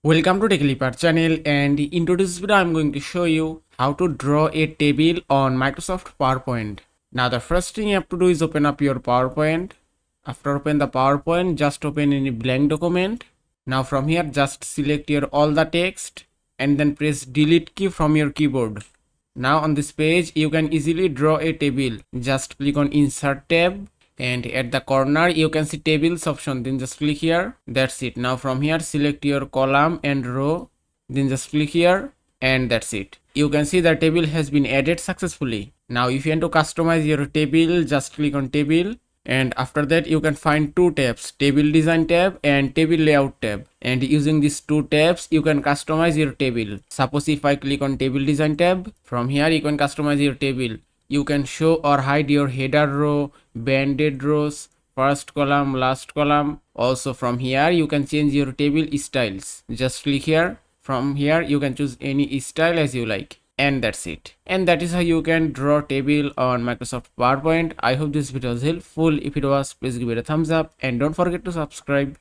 Welcome to TechLeaper channel, and in today's video I'm going to show you how to draw a table on Microsoft PowerPoint. Now the first thing you have to do is open up your PowerPoint. After open the PowerPoint, just open any blank document. Now from here just select your all the text and then press delete key from your keyboard. Now on this page you can easily draw a table. Just click on insert tab, and at the corner you can see tables option, then just click here. That's it. Now from here select your column and row, then just click here, and that's it. You can see the table has been added successfully. Now if you want to customize your table, just click on table, and after that you can find two tabs, table design tab and table layout tab, and using these two tabs you can customize your table. Suppose if I click on table design tab, from here you can customize your table. You can show or hide your header row, banded rows, first column, last column. Also from here you can change your table styles. Just click here. From here you can choose any style as you like, and that's it. And that is how you can draw table on Microsoft PowerPoint. I hope this video was helpful. If it was, please give it a thumbs up and don't forget to subscribe.